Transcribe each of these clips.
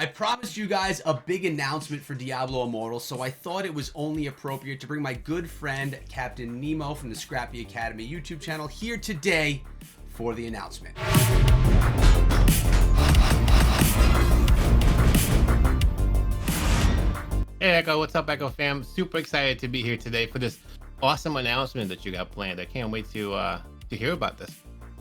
I promised you guys a big announcement for Diablo Immortal, so I thought it was only appropriate to bring my good friend Captain Nemo from the Scrappy Academy YouTube channel here today for the announcement. Hey Echo, what's up Echo fam? Super excited to be here today for this awesome announcement that you got planned. I can't wait to hear about this.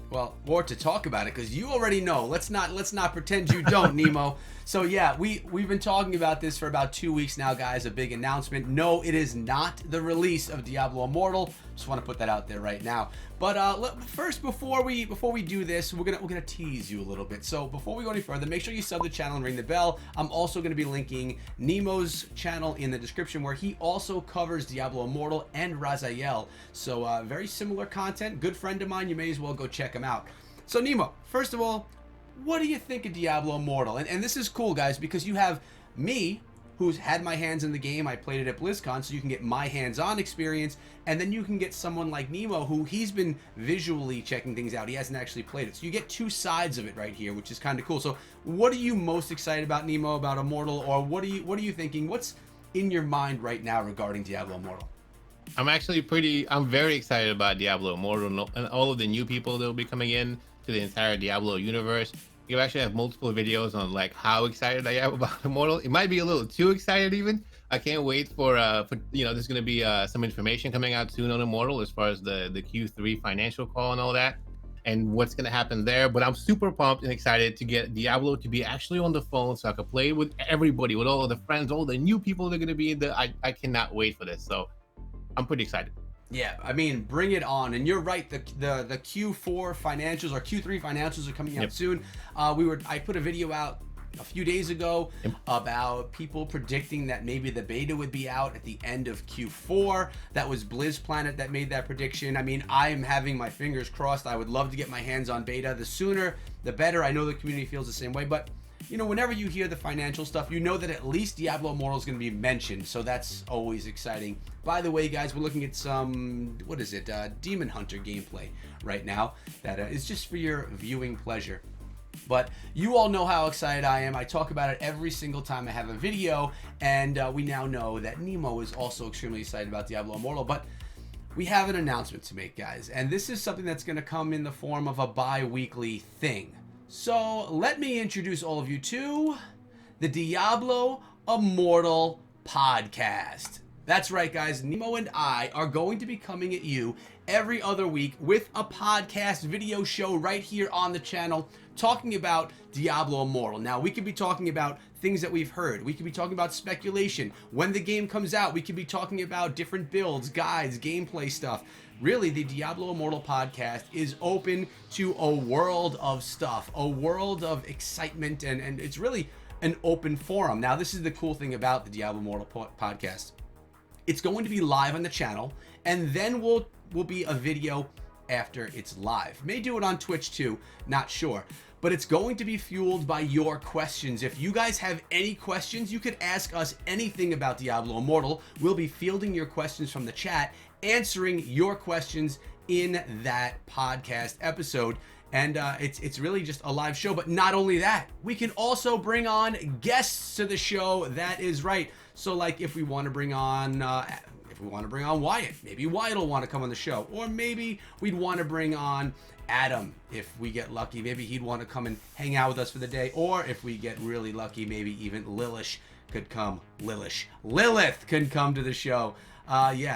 Well, or to talk about it, because you already know. Let's not pretend you don't, Nemo. So yeah, we've been talking about this for about 2 weeks now, guys. A big announcement. No, it is not the release of Diablo Immortal. Just want to put that out there right now. But first, before we do this, we're gonna tease you a little bit. So before we go any further, make sure you sub the channel and ring the bell. I'm also gonna be linking Nemo's channel in the description, where he also covers Diablo Immortal and Raziel. So very similar content. Good friend of mine. You may as well go check him out. So Nemo, first of all, what do you think of Diablo Immortal? And this is cool, guys, because you have me, who's had my hands in the game. I played it at BlizzCon, so you can get my hands-on experience, and then you can get someone like Nemo, who he's been visually checking things out. He hasn't actually played it. So you get two sides of it right here, which is kind of cool. So what are you most excited about, Nemo, about Immortal, or what are you thinking? What's in your mind right now regarding Diablo Immortal? I'm very excited about Diablo Immortal and all of the new people that will be coming in to the entire Diablo universe. You actually have multiple videos on like how excited I am about Immortal. It might be a little too excited even. I can't wait for there's going to be some information coming out soon on Immortal as far as the Q3 financial call and all that and what's going to happen there. But I'm super pumped and excited to get Diablo to be actually on the phone so I can play with everybody, with all of the friends, all the new people that are going to be in the. I cannot wait for this. So I'm pretty excited. Yeah, I mean, bring it on. And you're right, the Q4 financials or Q3 financials are coming out soon. I put a video out a few days ago about people predicting that maybe the beta would be out at the end of Q4. That was BlizzPlanet that made that prediction. I mean, I am having my fingers crossed. I would love to get my hands on beta. The sooner, the better. I know the community feels the same way, but you know, whenever you hear the financial stuff, you know that at least Diablo Immortal is going to be mentioned, so that's always exciting. By the way, guys, we're looking at some, Demon Hunter gameplay right now that is just for your viewing pleasure. But you all know how excited I am. I talk about it every single time I have a video, and we now know that Nemo is also extremely excited about Diablo Immortal, but we have an announcement to make, guys, and this is something that's going to come in the form of a bi-weekly thing. So let me introduce all of you to the Diablo Immortal Podcast. That's right, guys. Nemo and I are going to be coming at you every other week with a podcast video show right here on the channel talking about Diablo Immortal. Now, we could be talking about things that we've heard. We could be talking about speculation. When the game comes out, we could be talking about different builds, guides, gameplay stuff. Really, the Diablo Immortal Podcast is open to a world of stuff, a world of excitement, and it's really an open forum. Now, this is the cool thing about the Diablo Immortal Podcast. It's going to be live on the channel, and then will be a video after it's live. May do it on Twitch too, not sure. But it's going to be fueled by your questions. If you guys have any questions, you could ask us anything about Diablo Immortal. We'll be fielding your questions from the chat, answering your questions in that podcast episode. And it's really just a live show. But not only that, we can also bring on guests to the show. That is right. So like if we want to bring on Wyatt, maybe Wyatt will want to come on the show, or maybe we'd want to bring on Adam. If we get lucky, maybe he'd want to come and hang out with us for the day, or if we get really lucky, maybe even Lilith could come to the show.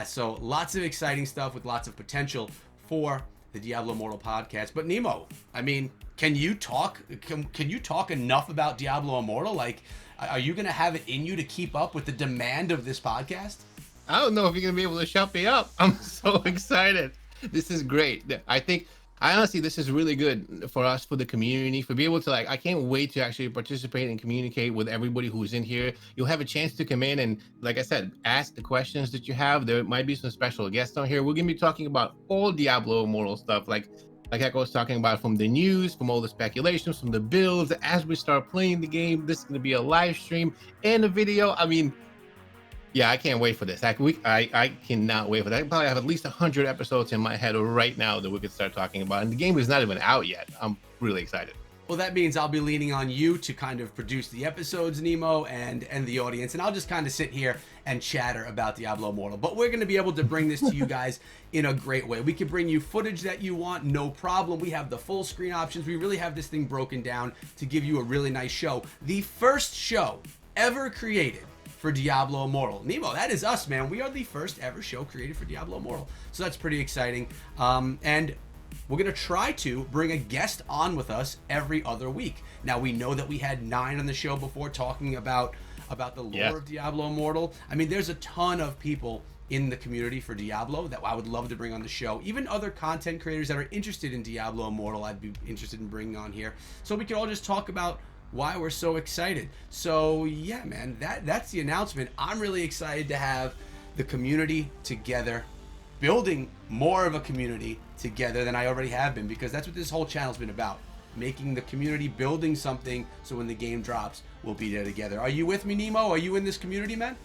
So lots of exciting stuff with lots of potential for the Diablo Immortal Podcast. But Nemo, I mean, can you talk enough about Diablo Immortal? Like, are you going to have it in you to keep up with the demand of this podcast? I don't know if you're going to be able to shut me up. I'm so excited. This is great. Honestly, this is really good for us, for the community, for being able to, I can't wait to actually participate and communicate with everybody who's in here. You'll have a chance to come in and, like I said, ask the questions that you have. There might be some special guests on here. We're going to be talking about all Diablo Immortal stuff, like Echo was talking about, from the news, from all the speculations, from the builds. As we start playing the game, this is going to be a live stream and a video. I mean, yeah, I can't wait for this. I cannot wait for that. I probably have at least 100 episodes in my head right now that we could start talking about. And the game is not even out yet. I'm really excited. Well, that means I'll be leaning on you to kind of produce the episodes, Nemo, and the audience, and I'll just kind of sit here and chatter about Diablo Immortal. But we're going to be able to bring this to you guys in a great way. We can bring you footage that you want, no problem. We have the full screen options. We really have this thing broken down to give you a really nice show. The first show ever created for Diablo Immortal. Nemo, that is us, man. We are the first ever show created for Diablo Immortal. So that's pretty exciting. And we're going to try to bring a guest on with us every other week. Now, we know that we had 9 on the show before talking about the lore of Diablo Immortal. I mean, there's a ton of people in the community for Diablo that I would love to bring on the show. Even other content creators that are interested in Diablo Immortal, I'd be interested in bringing on here. So we could all just talk about why we're so excited. So yeah, man, that's the announcement. I'm really excited to have the community together, building more of a community together than I already have been, because that's what this whole channel's been about. Making the community, building something, so when the game drops, we'll be there together. Are you with me, Nemo? Are you in this community, man?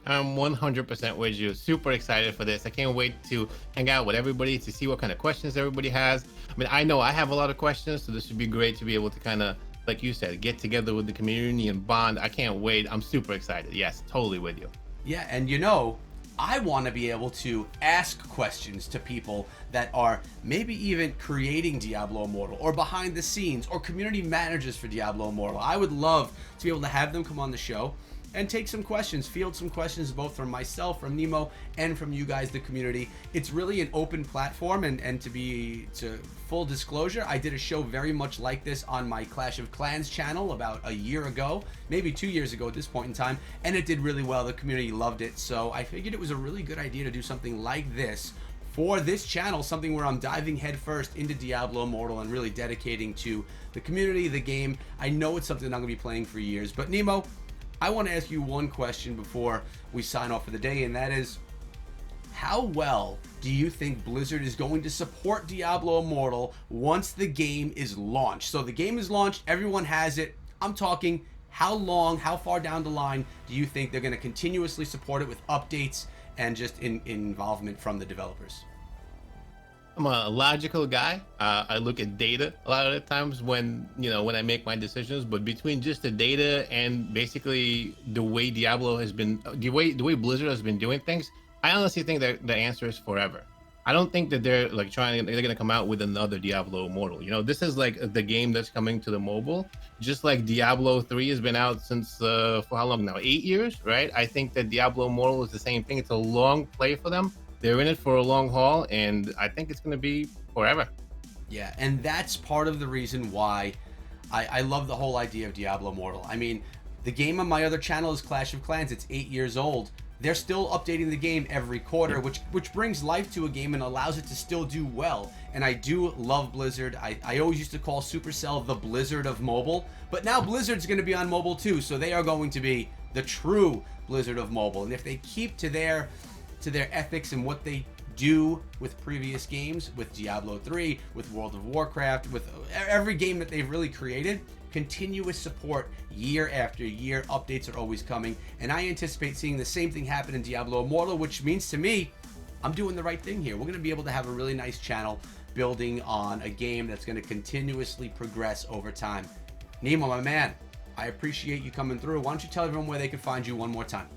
I'm 100% with you. Super excited for this. I can't wait to hang out with everybody to see what kind of questions everybody has. I mean, I know I have a lot of questions, so this would be great to be able to kind of, like you said, get together with the community and bond. I can't wait. I'm super excited. Yes, totally with you. Yeah, and you know, I want to be able to ask questions to people that are maybe even creating Diablo Immortal, or behind the scenes, or community managers for Diablo Immortal. I would love to be able to have them come on the show and take some questions, field some questions, both from myself, from Nemo, and from you guys, the community. It's really an open platform, and to full disclosure, I did a show very much like this on my Clash of Clans channel about a year ago, maybe 2 years ago at this point in time, and it did really well. The community loved it, so I figured it was a really good idea to do something like this for this channel, something where I'm diving headfirst into Diablo Immortal and really dedicating to the community, the game. I know it's something I'm going to be playing for years, but Nemo, I want to ask you one question before we sign off for the day, and that is, how well do you think Blizzard is going to support Diablo Immortal once the game is launched? So the game is launched, everyone has it. I'm talking, how long, how far down the line do you think they're going to continuously support it with updates and just involvement from the developers? I'm a logical guy. I look at data a lot of the times when I make my decisions, but between just the data and basically the way Diablo has been, the way Blizzard has been doing things, I honestly think that the answer is forever. I don't think that they're like they're going to come out with another Diablo Immortal. This is like the game that's coming to the mobile, just like Diablo 3 has been out since for how long now? 8 years, right? I think that Diablo Immortal is the same thing. It's a long play for them. They're in it for a long haul, and I think it's going to be forever. Yeah, and that's part of the reason why I love the whole idea of Diablo Immortal. I mean, the game on my other channel is Clash of Clans. It's 8 years old. They're still updating the game every quarter, which brings life to a game and allows it to still do well. And I do love Blizzard. I always used to call Supercell the Blizzard of mobile, but now Blizzard's going to be on mobile too, so they are going to be the true Blizzard of mobile. And if they keep to their ethics and what they do with previous games, with Diablo 3, with World of Warcraft, with every game that they've really created, continuous support year after year, updates are always coming, and I anticipate seeing the same thing happen in Diablo Immortal, which means to me, I'm doing the right thing here. We're going to be able to have a really nice channel building on a game that's going to continuously progress over time. Nemo, my man, I appreciate you coming through. Why don't you tell everyone where they can find you one more time?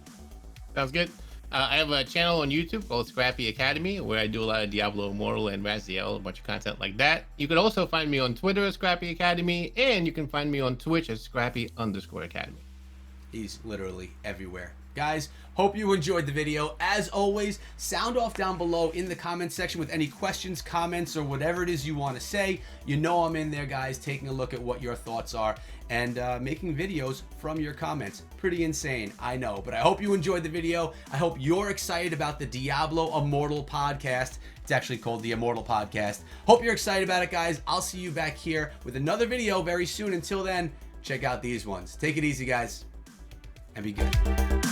Sounds good. I have a channel on YouTube called Scrappy Academy, where I do a lot of Diablo Immortal and Raziel, a bunch of content like that. You can also find me on Twitter at Scrappy Academy, and you can find me on Twitch at Scrappy_Academy. He's literally everywhere. Guys, hope you enjoyed the video. As always, sound off down below in the comment section with any questions, comments, or whatever it is you want to say. You know I'm in there, guys, taking a look at what your thoughts are and making videos from your comments. Pretty insane, I know, but I hope you enjoyed the video. I hope you're excited about the Diablo Immortal podcast. It's actually called the Immortal Podcast. Hope you're excited about it, guys. I'll see you back here with another video very soon. Until then, check out these ones. Take it easy, guys, and be good.